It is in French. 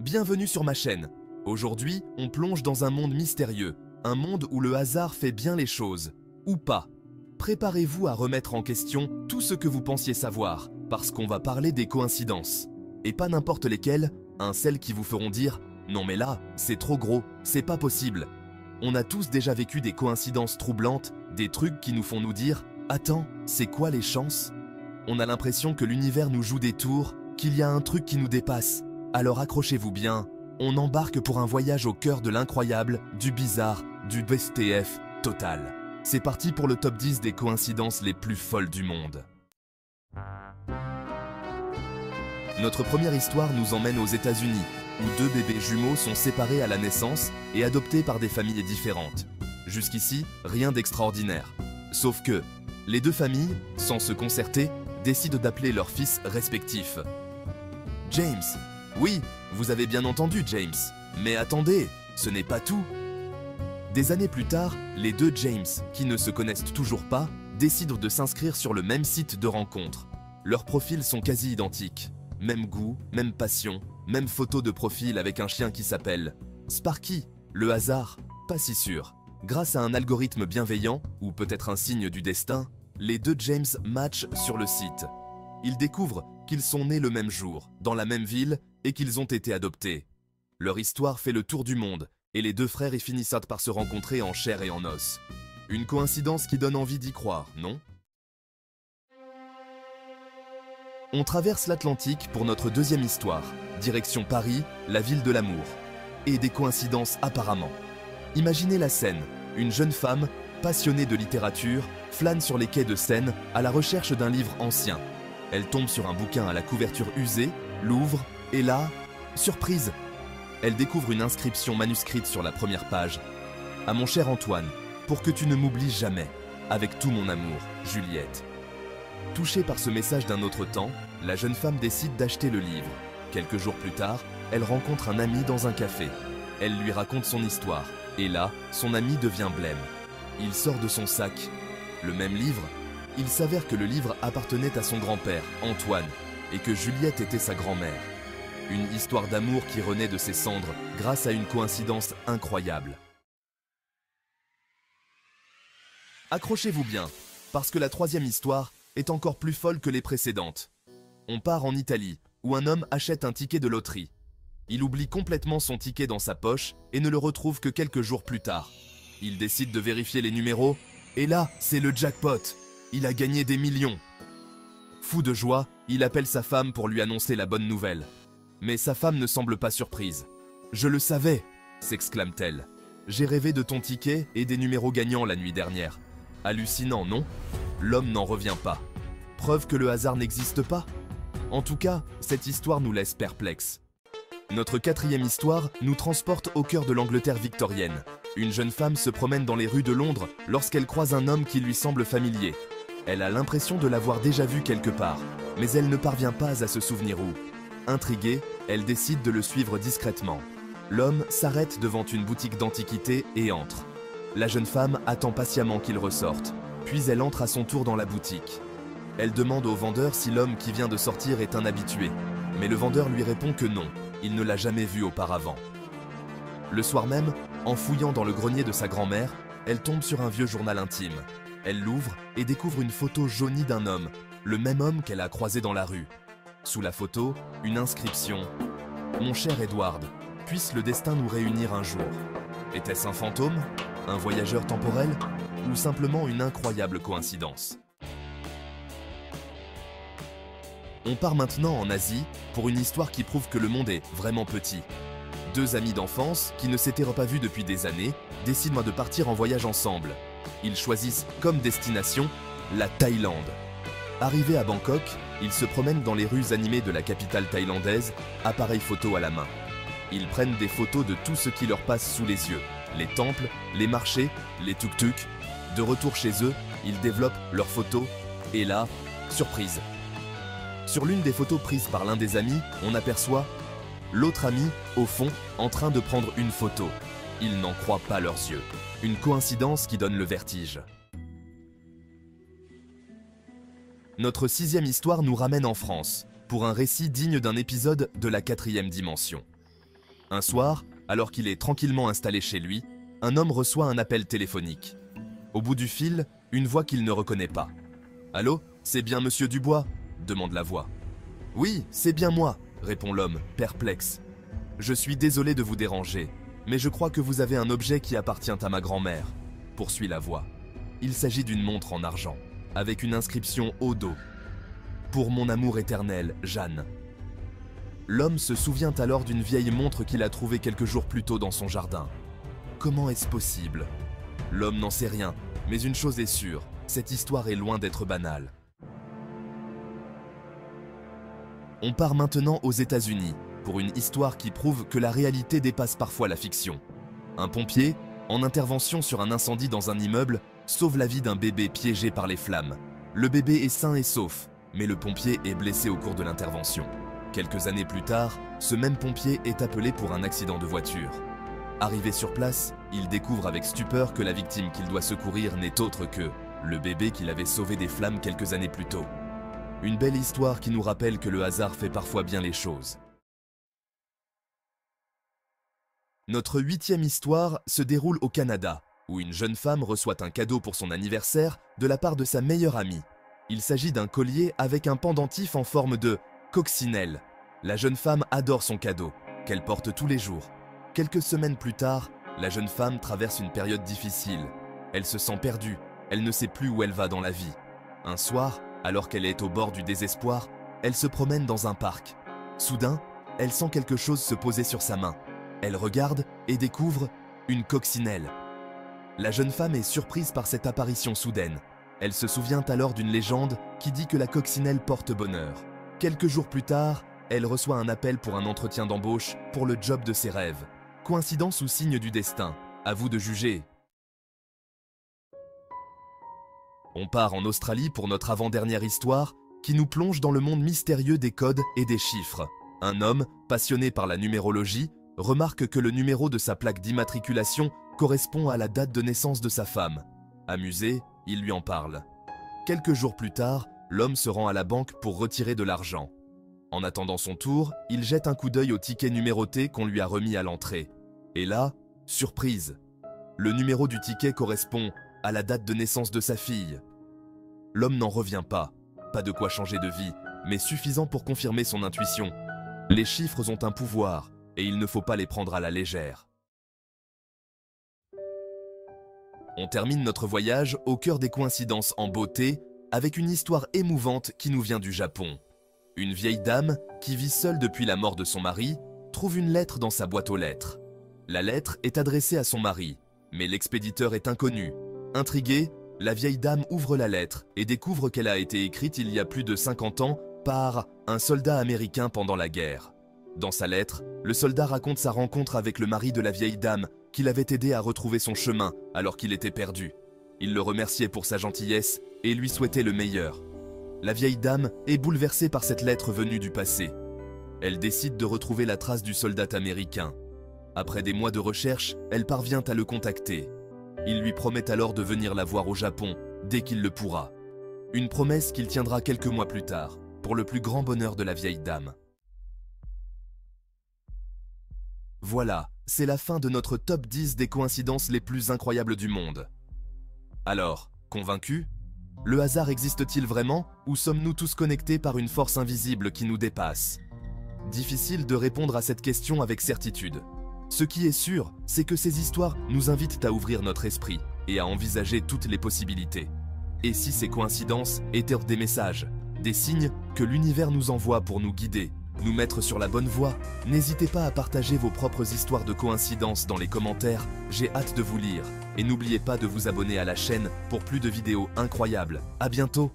bienvenue sur ma chaîne. Aujourd'hui, on plonge dans un monde mystérieux, un monde où le hasard fait bien les choses, ou pas. Préparez-vous à remettre en question tout ce que vous pensiez savoir, parce qu'on va parler des coïncidences. Et pas n'importe lesquelles, celles qui vous feront dire « Non mais là, c'est trop gros, c'est pas possible ». On a tous déjà vécu des coïncidences troublantes, des trucs qui nous font nous dire « Attends, c'est quoi les chances ?» On a l'impression que l'univers nous joue des tours, qu'il y a un truc qui nous dépasse. Alors accrochez-vous bien, on embarque pour un voyage au cœur de l'incroyable, du bizarre, du BSTF total. C'est parti pour le top 10 des coïncidences les plus folles du monde. Notre première histoire nous emmène aux États-Unis, où deux bébés jumeaux sont séparés à la naissance et adoptés par des familles différentes. Jusqu'ici, rien d'extraordinaire. Sauf que, les deux familles, sans se concerter, décident d'appeler leurs fils respectifs. James. Oui, vous avez bien entendu James. Mais attendez, ce n'est pas tout. Des années plus tard, les deux James, qui ne se connaissent toujours pas, décident de s'inscrire sur le même site de rencontre. Leurs profils sont quasi identiques. Même goût, même passion, même photo de profil avec un chien qui s'appelle Sparky. Le hasard? Pas si sûr. Grâce à un algorithme bienveillant, ou peut-être un signe du destin, les deux James matchent sur le site. Ils découvrent qu'ils sont nés le même jour, dans la même ville, et qu'ils ont été adoptés. Leur histoire fait le tour du monde, et les deux frères y finissent par se rencontrer en chair et en os. Une coïncidence qui donne envie d'y croire, non? On traverse l'Atlantique pour notre deuxième histoire, direction Paris, la ville de l'amour. Et des coïncidences apparemment. Imaginez la scène, une jeune femme, passionnée de littérature, flâne sur les quais de Seine à la recherche d'un livre ancien. Elle tombe sur un bouquin à la couverture usée, l'ouvre, et là, surprise! Elle découvre une inscription manuscrite sur la première page. « À mon cher Antoine, pour que tu ne m'oublies jamais, avec tout mon amour, Juliette. » Touchée par ce message d'un autre temps, la jeune femme décide d'acheter le livre. Quelques jours plus tard, elle rencontre un ami dans un café. Elle lui raconte son histoire, et là, son ami devient blême. Il sort de son sac le même livre. Il s'avère que le livre appartenait à son grand-père, Antoine, et que Juliette était sa grand-mère. Une histoire d'amour qui renaît de ses cendres grâce à une coïncidence incroyable. Accrochez-vous bien, parce que la troisième histoire est encore plus folle que les précédentes. On part en Italie, où un homme achète un ticket de loterie. Il oublie complètement son ticket dans sa poche et ne le retrouve que quelques jours plus tard. Il décide de vérifier les numéros, et là, c'est le jackpot. Il a gagné des millions. Fou de joie, il appelle sa femme pour lui annoncer la bonne nouvelle. Mais sa femme ne semble pas surprise. « Je le savais !» s'exclame-t-elle. « J'ai rêvé de ton ticket et des numéros gagnants la nuit dernière. » Hallucinant, non? L'homme n'en revient pas. Preuve que le hasard n'existe pas? En tout cas, cette histoire nous laisse perplexes. Notre quatrième histoire nous transporte au cœur de l'Angleterre victorienne. Une jeune femme se promène dans les rues de Londres lorsqu'elle croise un homme qui lui semble familier. Elle a l'impression de l'avoir déjà vu quelque part, mais elle ne parvient pas à se souvenir où. Intriguée, elle décide de le suivre discrètement. L'homme s'arrête devant une boutique d'antiquités et entre. La jeune femme attend patiemment qu'il ressorte, puis elle entre à son tour dans la boutique. Elle demande au vendeur si l'homme qui vient de sortir est un habitué, mais le vendeur lui répond que non, il ne l'a jamais vu auparavant. Le soir même, en fouillant dans le grenier de sa grand-mère, elle tombe sur un vieux journal intime. Elle l'ouvre et découvre une photo jaunie d'un homme, le même homme qu'elle a croisé dans la rue. Sous la photo, une inscription « Mon cher Edward, puisse le destin nous réunir un jour ». Était-ce un fantôme, un voyageur temporel ou simplement une incroyable coïncidence? On part maintenant en Asie pour une histoire qui prouve que le monde est vraiment petit. Deux amis d'enfance, qui ne s'étaient pas vus depuis des années, décident de partir en voyage ensemble. Ils choisissent comme destination la Thaïlande. Arrivés à Bangkok, ils se promènent dans les rues animées de la capitale thaïlandaise, appareil photo à la main. Ils prennent des photos de tout ce qui leur passe sous les yeux. Les temples, les marchés, les tuk-tuk. De retour chez eux, ils développent leurs photos. Et là, surprise. Sur l'une des photos prises par l'un des amis, on aperçoit l'autre ami, au fond, en train de prendre une photo. Ils n'en croient pas leurs yeux. Une coïncidence qui donne le vertige. Notre sixième histoire nous ramène en France, pour un récit digne d'un épisode de la quatrième dimension. Un soir, alors qu'il est tranquillement installé chez lui, un homme reçoit un appel téléphonique. Au bout du fil, une voix qu'il ne reconnaît pas. « Allô, c'est bien Monsieur Dubois ?» demande la voix. « Oui, c'est bien moi », répond l'homme, perplexe. « Je suis désolé de vous déranger, mais je crois que vous avez un objet qui appartient à ma grand-mère », poursuit la voix. Il s'agit d'une montre en argent, avec une inscription au dos. « Pour mon amour éternel, Jeanne ». L'homme se souvient alors d'une vieille montre qu'il a trouvée quelques jours plus tôt dans son jardin. Comment est-ce possible? L'homme n'en sait rien, mais une chose est sûre, cette histoire est loin d'être banale. On part maintenant aux États-Unis, pour une histoire qui prouve que la réalité dépasse parfois la fiction. Un pompier, en intervention sur un incendie dans un immeuble, sauve la vie d'un bébé piégé par les flammes. Le bébé est sain et sauf, mais le pompier est blessé au cours de l'intervention. Quelques années plus tard, ce même pompier est appelé pour un accident de voiture. Arrivé sur place, il découvre avec stupeur que la victime qu'il doit secourir n'est autre que le bébé qu'il avait sauvé des flammes quelques années plus tôt. Une belle histoire qui nous rappelle que le hasard fait parfois bien les choses. Notre 8e histoire se déroule au Canada, où une jeune femme reçoit un cadeau pour son anniversaire de la part de sa meilleure amie. Il s'agit d'un collier avec un pendentif en forme de coccinelle. La jeune femme adore son cadeau, qu'elle porte tous les jours. Quelques semaines plus tard, la jeune femme traverse une période difficile. Elle se sent perdue, elle ne sait plus où elle va dans la vie. Un soir, alors qu'elle est au bord du désespoir, elle se promène dans un parc. Soudain, elle sent quelque chose se poser sur sa main. Elle regarde et découvre une coccinelle. La jeune femme est surprise par cette apparition soudaine. Elle se souvient alors d'une légende qui dit que la coccinelle porte bonheur. Quelques jours plus tard, elle reçoit un appel pour un entretien d'embauche pour le job de ses rêves. Coïncidence ou signe du destin? À vous de juger. On part en Australie pour notre avant-dernière histoire qui nous plonge dans le monde mystérieux des codes et des chiffres. Un homme, passionné par la numérologie, remarque que le numéro de sa plaque d'immatriculation correspond à la date de naissance de sa femme. Amusé, il lui en parle. Quelques jours plus tard, l'homme se rend à la banque pour retirer de l'argent. En attendant son tour, il jette un coup d'œil au ticket numéroté qu'on lui a remis à l'entrée. Et là, surprise! Le numéro du ticket correspond à la date de naissance de sa fille. L'homme n'en revient pas. Pas de quoi changer de vie, mais suffisant pour confirmer son intuition. Les chiffres ont un pouvoir, et il ne faut pas les prendre à la légère. On termine notre voyage au cœur des coïncidences en beauté, avec une histoire émouvante qui nous vient du Japon. Une vieille dame, qui vit seule depuis la mort de son mari, trouve une lettre dans sa boîte aux lettres. La lettre est adressée à son mari, mais l'expéditeur est inconnu. Intriguée, la vieille dame ouvre la lettre et découvre qu'elle a été écrite il y a plus de 50 ans par un soldat américain pendant la guerre. Dans sa lettre, le soldat raconte sa rencontre avec le mari de la vieille dame qui l'avait aidé à retrouver son chemin alors qu'il était perdu. Il le remerciait pour sa gentillesse et lui souhaitait le meilleur. La vieille dame est bouleversée par cette lettre venue du passé. Elle décide de retrouver la trace du soldat américain. Après des mois de recherche, elle parvient à le contacter. Il lui promet alors de venir la voir au Japon dès qu'il le pourra. Une promesse qu'il tiendra quelques mois plus tard, pour le plus grand bonheur de la vieille dame. Voilà, c'est la fin de notre top 10 des coïncidences les plus incroyables du monde. Alors, convaincu? Le hasard existe-t-il vraiment ou sommes-nous tous connectés par une force invisible qui nous dépasse? Difficile de répondre à cette question avec certitude. Ce qui est sûr, c'est que ces histoires nous invitent à ouvrir notre esprit et à envisager toutes les possibilités. Et si ces coïncidences étaient des messages, des signes que l'univers nous envoie pour nous guider, nous mettre sur la bonne voie, n'hésitez pas à partager vos propres histoires de coïncidences dans les commentaires, j'ai hâte de vous lire. Et n'oubliez pas de vous abonner à la chaîne pour plus de vidéos incroyables. À bientôt!